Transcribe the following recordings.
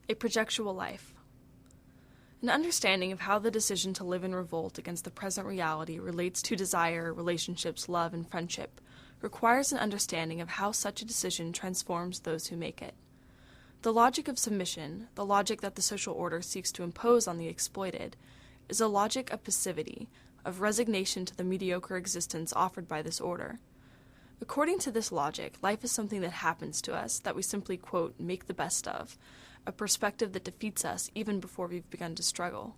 A projectual life. An understanding of how the decision to live in revolt against the present reality relates to desire, relationships, love, and friendship requires an understanding of how such a decision transforms those who make it. The logic of submission, the logic that the social order seeks to impose on the exploited, is a logic of passivity, of resignation to the mediocre existence offered by this order. According to this logic, life is something that happens to us that we simply, quote, make the best of, a perspective that defeats us even before we've begun to struggle.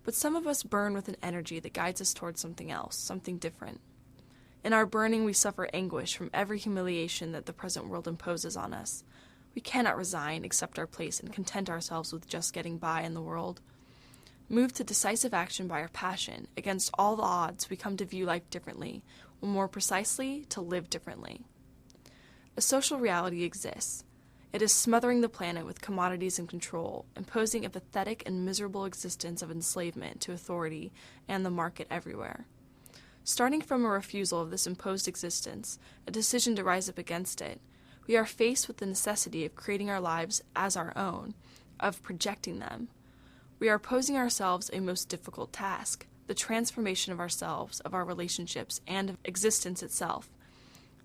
But some of us burn with an energy that guides us towards something else, something different. In our burning, we suffer anguish from every humiliation that the present world imposes on us. We cannot resign, accept our place, and content ourselves with just getting by in the world. Moved to decisive action by our passion, against all the odds, we come to view life differently, or more precisely, to live differently. A social reality exists. It is smothering the planet with commodities and control, imposing a pathetic and miserable existence of enslavement to authority and the market everywhere. Starting from a refusal of this imposed existence, a decision to rise up against it, we are faced with the necessity of creating our lives as our own, of projecting them. We are posing ourselves a most difficult task, the transformation of ourselves, of our relationships, and of existence itself.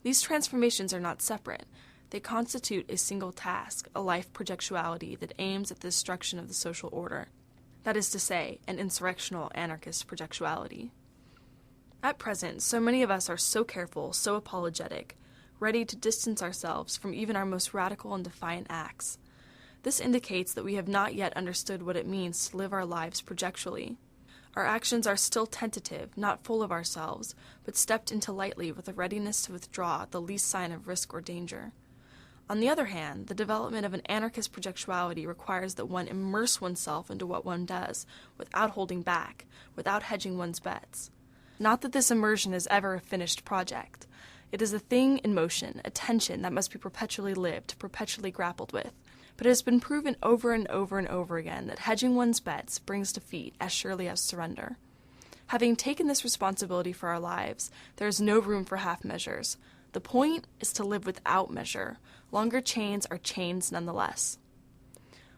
These transformations are not separate. They constitute a single task, a life projectuality that aims at the destruction of the social order. That is to say, an insurrectional anarchist projectuality. At present, so many of us are so careful, so apologetic, ready to distance ourselves from even our most radical and defiant acts. This indicates that we have not yet understood what it means to live our lives projectually. Our actions are still tentative, not full of ourselves, but stepped into lightly with a readiness to withdraw at the least sign of risk or danger. On the other hand, the development of an anarchist projectuality requires that one immerse oneself into what one does, without holding back, without hedging one's bets. Not that this immersion is ever a finished project. It is a thing in motion, a tension that must be perpetually lived, perpetually grappled with. But it has been proven over and over and over again that hedging one's bets brings defeat as surely as surrender. Having taken this responsibility for our lives, there is no room for half measures. The point is to live without measure. Longer chains are chains nonetheless.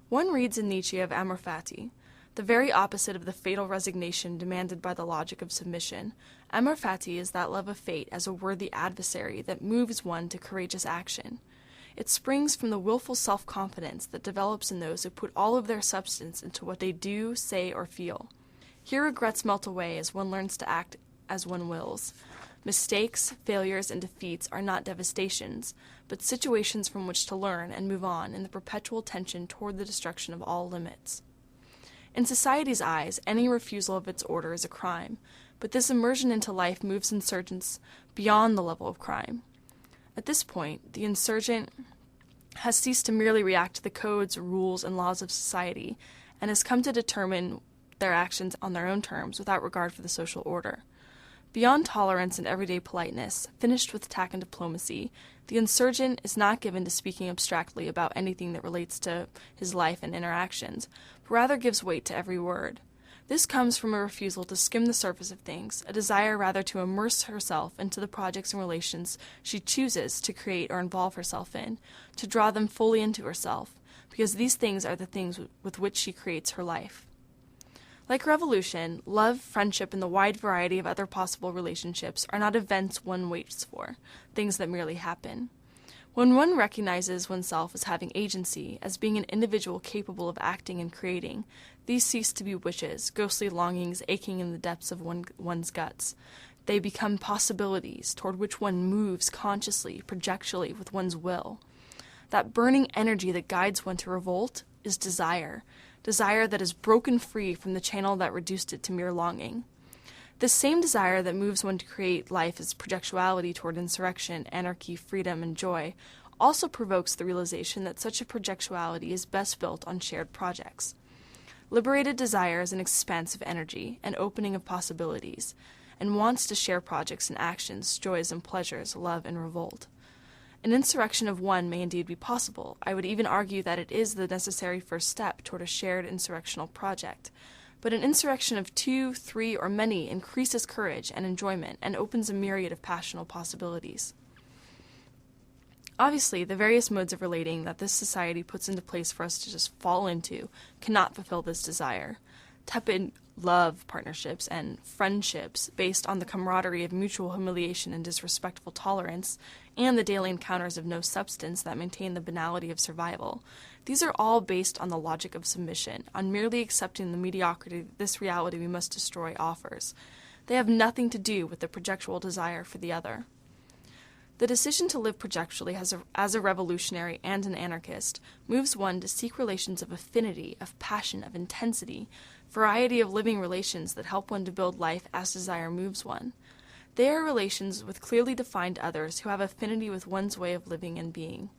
One reads in Nietzsche of amor fati, the very opposite of the fatal resignation demanded by the logic of submission. Amor fati is that love of fate as a worthy adversary that moves one to courageous action. It springs from the willful self-confidence that develops in those who put all of their substance into what they do, say, or feel. Here regrets melt away as one learns to act as one wills. Mistakes, failures, and defeats are not devastations, but situations from which to learn and move on in the perpetual tension toward the destruction of all limits. In society's eyes, any refusal of its order is a crime, but this immersion into life moves insurgents beyond the level of crime. At this point, the insurgent has ceased to merely react to the codes, rules, and laws of society, and has come to determine their actions on their own terms without regard for the social order. Beyond tolerance and everyday politeness, finished with tact and diplomacy, the insurgent is not given to speaking abstractly about anything that relates to his life and interactions, but rather gives weight to every word. This comes from a refusal to skim the surface of things, a desire rather to immerse herself into the projects and relations she chooses to create or involve herself in, to draw them fully into herself, because these things are the things with which she creates her life. Like revolution, love, friendship, and the wide variety of other possible relationships are not events one waits for, things that merely happen. When one recognizes oneself as having agency, as being an individual capable of acting and creating, these cease to be wishes, ghostly longings aching in the depths of one's guts. They become possibilities toward which one moves consciously, projectually, with one's will. That burning energy that guides one to revolt is desire that is broken free from the channel that reduced it to mere longing. This same desire that moves one to create life as projectuality toward insurrection, anarchy, freedom, and joy also provokes the realization that such a projectuality is best built on shared projects. Liberated desire is an expansive energy, an opening of possibilities, and wants to share projects and actions, joys and pleasures, love and revolt. An insurrection of one may indeed be possible. I would even argue that it is the necessary first step toward a shared insurrectional project. But an insurrection of 2, 3, or many increases courage and enjoyment and opens a myriad of passional possibilities. Obviously, the various modes of relating that this society puts into place for us to just fall into cannot fulfill this desire. Tepid love partnerships and friendships based on the camaraderie of mutual humiliation and disrespectful tolerance, and the daily encounters of no substance that maintain the banality of survival. These are all based on the logic of submission, on merely accepting the mediocrity this reality we must destroy offers. They have nothing to do with the projectual desire for the other. The decision to live projectually as a revolutionary and an anarchist moves one to seek relations of affinity, of passion, of intensity, variety of living relations that help one to build life as desire moves one. They are relations with clearly defined others who have affinity with one's way of living and being.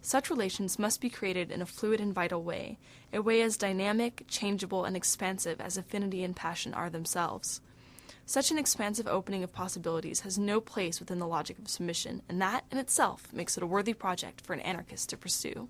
Such relations must be created in a fluid and vital way, a way as dynamic, changeable, and expansive as affinity and passion are themselves. Such an expansive opening of possibilities has no place within the logic of submission, and that in itself makes it a worthy project for an anarchist to pursue.